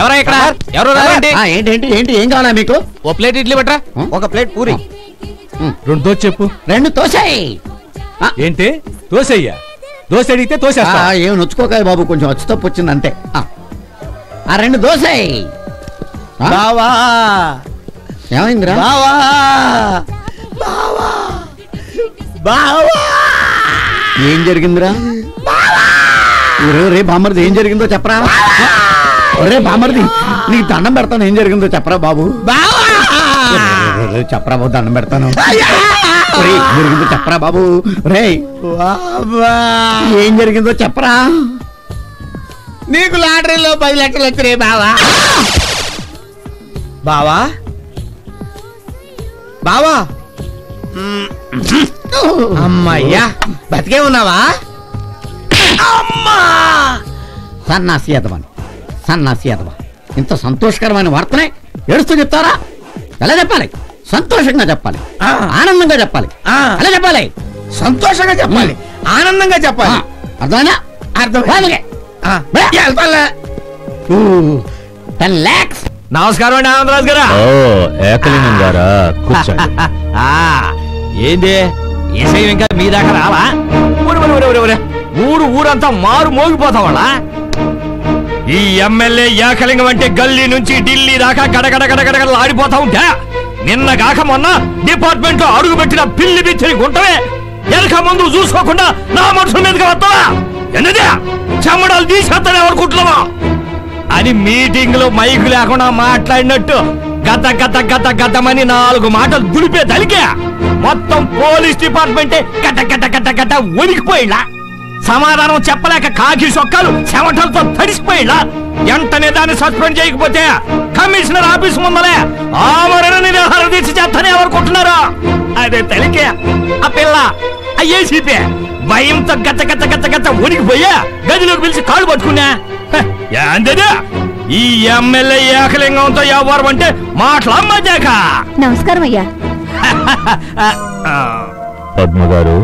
ఎవరా ఇక్కడ? ఎవరు? ఏంటి ఏంటి ఏం కావాలా మీకు? ఓ ప్లేట్ ఇడ్లీ పట్రా. ఒక ప్లేట్ పూరి. 2 దోశ చెప్పు. 2 తోసేయ్. ఏంటి దోశయ్యా? దోశ అడిగితే తోసేస్తా. ఏం నొచ్చుకోకాయ బాబు, కొంచెం వచ్చి తప్పు వచ్చింది అంతే. 2 దోసేయ్. బావా ఏమైందిరా? బావా బావా బావా ఏం జరిగిందిరా? రే బామర్ది ఏం జరిగిందో చెప్పరా? రే బామర్ది నీకు దండం పెడతాను, ఏం జరిగిందో చెప్పరా బాబు? చెప్పరా బాబు, దండం పెడతాను. జరిగిందో చెప్పరా బాబు? రే ఏం జరిగిందో చెప్పరా? నీకు లాటరీలో 10 లక్షలు వచ్చినాయి బావా. బావా బావా అమ్మయ్యా బతికే ఉన్నావా? అమ్మా సన్నాసి ఎదవని, సన్నాసి ఎదవ. ఇంత సంతోషకరమైన వార్తనే ఏడుస్తూ చెప్తారా? ఎలా చెప్పాలి? సంతోషంగా చెప్పాలి, ఆనందంగా చెప్పాలి. అలా చెప్పాలి, సంతోషంగా చెప్పాలి, ఆనందంగా చెప్పాలి. అర్థమైనా? అర్థం. 10 lakhs. నమస్కారం అండి ఆనందరాజు గారా. ఏకలింగం గారా, కూర్చోండి. ఏంది విషయం ఇంకా మీ దాకా రాలా? ఊరంతా మారు మోగిపోతావాళ్ళ. ఈ ఎమ్మెల్యే ఏకలింగం అంటే గల్లీ నుంచి ఢిల్లీ దాకా గడగడ గడగడ ఆడిపోతా ఉంటే నిన్న కాక మొన్న డిపార్ట్మెంట్ లో అడుగు పెట్టిన పిల్లి బిచ్చని గుంటవే వెనక ముందు చూసుకోకుండా నా మనుషుల మీదకి వస్తావా? ఎందుదే చెమ్మడాలు తీసేస్తానే అనుకుంటున్నావా అని మీటింగ్ లో మైకు లేకుండా మాట్లాడినట్టు గత గత గత గతమని 4 మాటలు దులిపే తలికే మొత్తం పోలీస్ డిపార్ట్మెంటే గట గట గట గట వణికిపోయిలా. సమాధానం చెప్పలేక కాకి సొక్కలు చెమటలతో తడిసిపోయిలా. వెంటనే దాన్ని సస్పెండ్ చేయకపోతే కమిషనర్ ఆఫీస్ ముందలే ఆమరణ నిరాహార దీక్ష చేస్తానే అనుకుంటున్నారా? అదే తలికే ఆ పిల్ల ఏసీపీ భయంతో గత గత గత గత వణికిపోయా గదిలోకి పిలిచి కాళ్ళు పట్టుకున్నా. ఏంటది ఈ ఎమ్మెల్యే ఏకలింగంతో ఎవరు అంటే మాట్లాడమాక. నమస్కారం అయ్యా. పద్మ గారు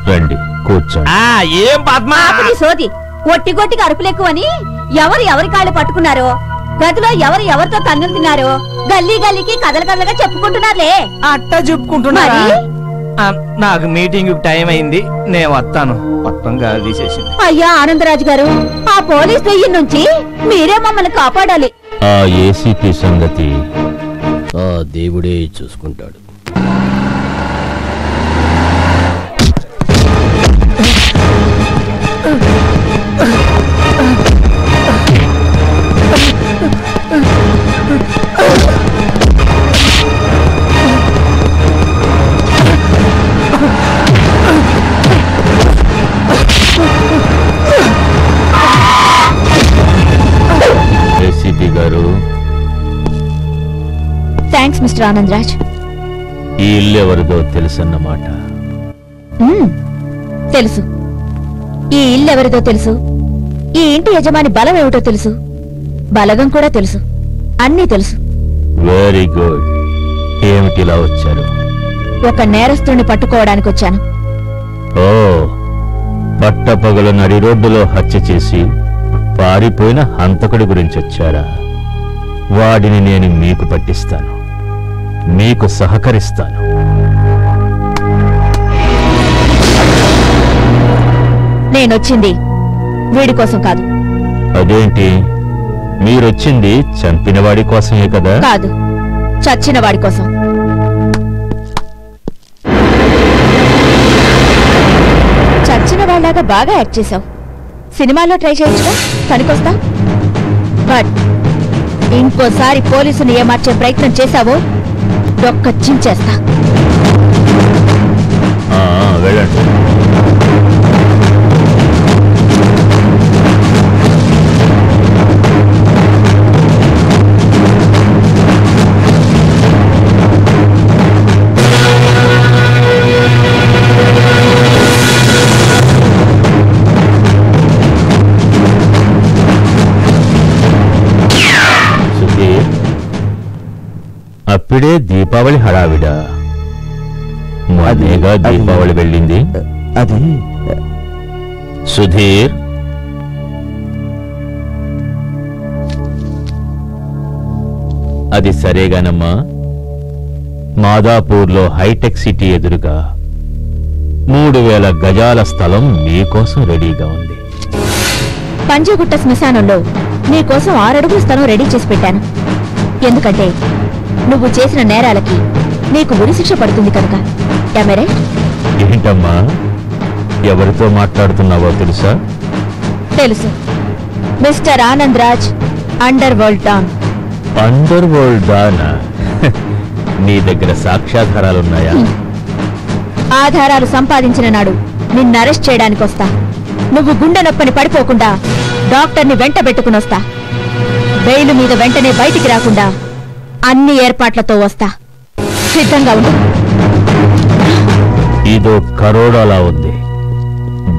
రండి, కూర్చోండి. ఏం పద్మ సోది ఒట్టి గొట్టికి అరుపులెక్కువని ఎవరి కాళ్ళు పట్టుకున్నారో, గదిలో ఎవరితో తన్నులు తిన్నారో గల్లీ గల్లీకి కథలుగా చెప్పుకుంటున్నారులే. అట్ట చెప్పుకుంటున్నారా? నాకు మీటింగ్ టైం అయింది, నేను వస్తాను. మొత్తం గాలి తీసేసింది. అయ్యా ఆనందరాజు గారు, ఆ పోలీస్ దెయ్యం నుంచి మీరే మమ్మల్ని కాపాడాలి. ఆ ఏసీపీ సంగతి ఆ దేవుడే చూసుకుంటాడు. ఏసీపీ గారు, థ్యాంక్స్ మిస్టర్ ఆనందరాజ్. ఈ ఇల్లు ఎవరిదో తెలుసన్నమాట. తెలుసు. ఈ ఇల్లు ఎవరిదో తెలుసు, ఈ ఇంటి యజమాని బలం ఏమిటో తెలుసు, బలగం కూడా తెలుసు, అన్నీ తెలుసు. Very good. ఏమిటి ఇలా వచ్చారు? ఒక నేరస్తుడిని పట్టుకోవడానికి వచ్చాను. ఓ, పట్టపగలు నడి రోడ్డులో హత్య చేసి పారిపోయిన హంతకుడి గురించి వచ్చారా? వాడిని నేను మీకు పట్టిస్తాను, మీకు సహకరిస్తాను. నేనొచ్చింది వీడి కోసం కాదు. అదేంటి, మీరొచ్చింది చంపినవాడి కోసమే కదా? కాదు, చచ్చిన వాడి కోసం. చచ్చిన వాళ్ళలాగా బాగా యాక్ట్ చేశావు. సినిమాలో ట్రై చేయొచ్చుగా, పనికొస్తా. బట్ ఇంకోసారి పోలీసుని ఏమార్చే ప్రయత్నం చేశావో డొక్క చించేస్తా. వెళ్ళండి. అప్పుడే దీపావళి హడావిడా? మనేగా దీపావళి వెళ్ళింది. సుధీర్, అది సరేగానమ్మా. మాదాపూర్లో హైటెక్ సిటీ ఎదురుగా 3000 గజాల స్థలం నీకోసం రెడీగా ఉంది. పంజగుట్ట శ్మశానంలో నీకోసం 6 అడుగుల స్థలం రెడీ చేసి పెట్టాను. ఎందుకంటే నువ్వు చేసిన నేరాలకి నీకు ఉరిశిక్ష పడుతుంది కనుక. ఏంటమ్మా, ఎవరితో మాట్లాడుతున్నావో తెలుసా? తెలుసు. Mister Anand Raj, underworld don. Underworld డానా? నీ దగ్గర సాక్ష్యాధారాలున్నాయా? ఆధారాలు సంపాదించిన నాడు నిన్ను అరెస్ట్ చేయడానికి వస్తా. నువ్వు గుండె నొప్పని పడిపోకుండా డాక్టర్ని వెంట పెట్టుకుని వస్తా. బెయిలు మీద వెంటనే బయటికి రాకుండా అన్ని ఏర్పాట్లతో వస్తా. సిద్ధంగా ఉండు. ఇదో కరోడాలా ఉంది.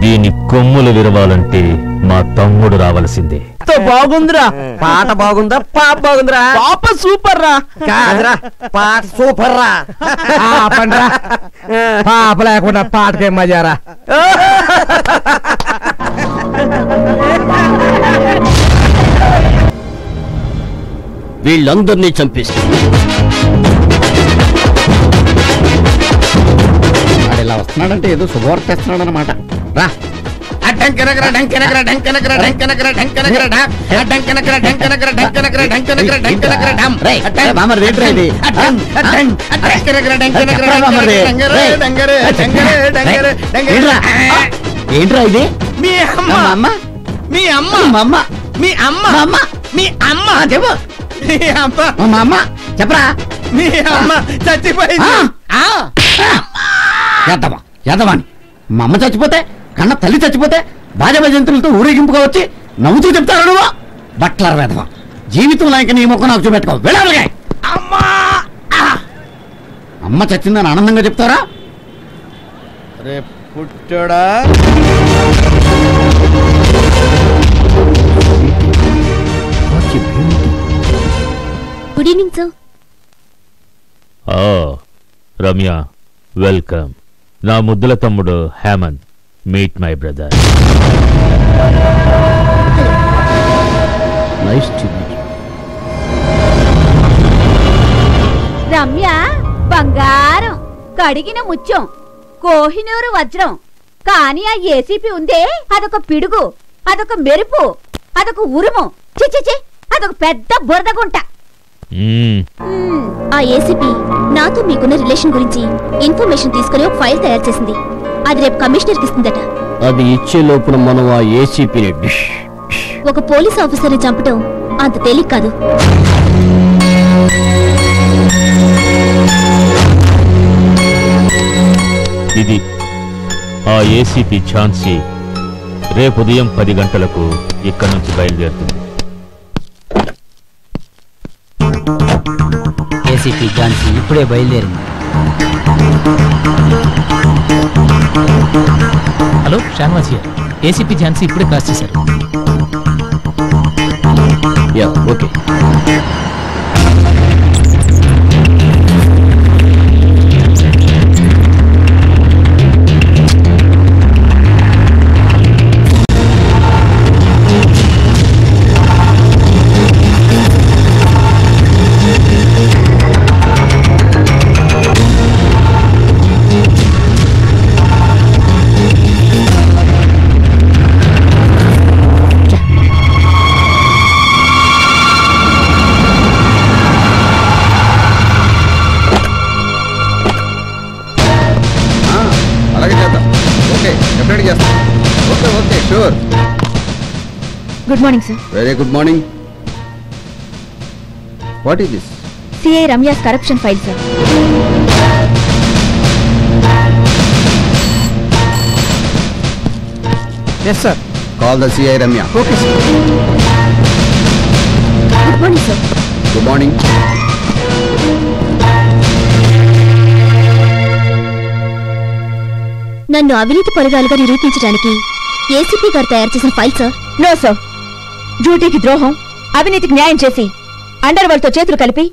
దీని కొమ్ములు విరవాలంటే మా తమ్ముడు రావలసిందే. బాగుందిరా. పాట బాగుందా? పాప బాగుందిరా? పాప సూపర్ రా. కాదురా, పాట సూపర్ రా. పండ్రా, పాప లేకుండా పాటకే మజారా. వీళ్ళందరినీ చంపేసి ఇలా వస్తున్నాడంటే ఏదో శుభవార్త తెస్తున్నాడు అనమాట. రా. ఏంట్రా ఇది? మీ అమ్మ, మీ అమ్మ, మీ అమ్మ, మీ అమ్మ, చెప్పు. మీ అమ్మ, మా అమ్మ చెప్పరా? మీ అమ్మ చచ్చిపోయింది. యాదవాని మా అమ్మ చచ్చిపోతే, కన్న తల్లి చచ్చిపోతే బాజా జంతువులతో ఊరేగింపుగా వచ్చి నవ్వుతూ చెప్తారు నువ్వు. బట్లర్ వేదవా, జీవితంలో ఇంక నీ ముఖం నాకు చూపెట్టుకో. వెళ్ళాలి. అమ్మ చచ్చిందని ఆనందంగా చెప్తారా? రేపు పుట్టాడా? Good evening sir. Ramya, welcome. నా ముద్దుల తమ్ముడు Hemanth. Meet my brother. Ramya బంగారం, కడిగిన ముత్యం, కోహినూరు వజ్రం. కానీ ఆ ఏసీపీ ఉందే, అదొక పిడుగు, అదొక మెరుపు, అదొక ఉరుము. చిచిచి, అదొక పెద్ద బురదగుంట. ఆ ఏసీపీ నాతో మీకున్న రిలేషన్ గురించి ఇన్ఫర్మేషన్ తీసుకుని ఒక ఫైల్ తయారు చేసింది. అది రేపు కమిషనర్కి ఇస్తుందట. అది ఇచ్చే లోపల మనం ఆ ఏసీపీని ఒక పోలీస్ ఆఫీసర్ని చంపటం అంత తేలిక కాదు. ఇది ఆ ఏసీపీ ఝాన్సీ రేపు ఉదయం 10 గంటలకు ఇక్కడి నుంచి బయలుదేరుతుంది. ఏసీపీ ఝాన్సీ ఇప్పుడే బయలుదేరింది. Hello, Shahnawaz here. ACP Jhansi ఇప్పుడే క్రాస్ చేశారు. Okay. Good morning sir. Very good morning. What is this? CI Ramya's corruption file sir. Yes sir. Call the CI Ramya. Okay sir. Good morning sir. Good morning. నన్ను అవినీతి పరురాలుగా నిరూపించడానికి ACP గారు తయారు చేసిన file sir. No sir. డ్యూటీకి ద్రోహం, అవినీతికి న్యాయం చేసి అండర్ వరల్డ్ తో చేతులు కలిపి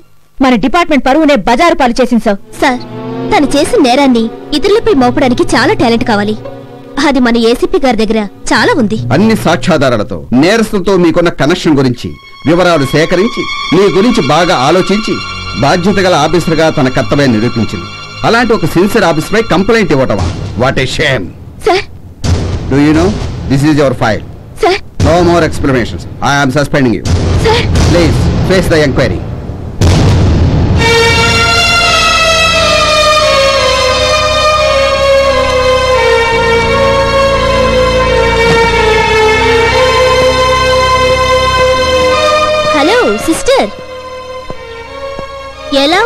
మన డిపార్ట్మెంట్ పరువునే బజారు పాలు చేసింది సార్. సార్, తను చేసిన నేరాన్ని ఇతరులపై మోపడానికి చాలా టాలెంట్ కావాలి. అది మన ఏసీపీ గారి దగ్గర చాలా ఉంది. అన్ని సాక్ష్యాధారాలతో నేరస్తులతో మీకున్న కనెక్షన్ గురించి వివరాలు సేకరించి నీ గురించి బాగా ఆలోచించి బాధ్యత గల ఆఫీసర్గా తన కర్తవ్యాన్ని నిరూపించింది. అలాంటి ఒక సిన్సియర్ ఆఫీసర్పై కంప్లైంట్ ఇవ్వటమా? What a shame. Sir do you know this is your file. Sir no more explanations. I am suspending you. Sir please face the enquiry. Hello sister, ఎలా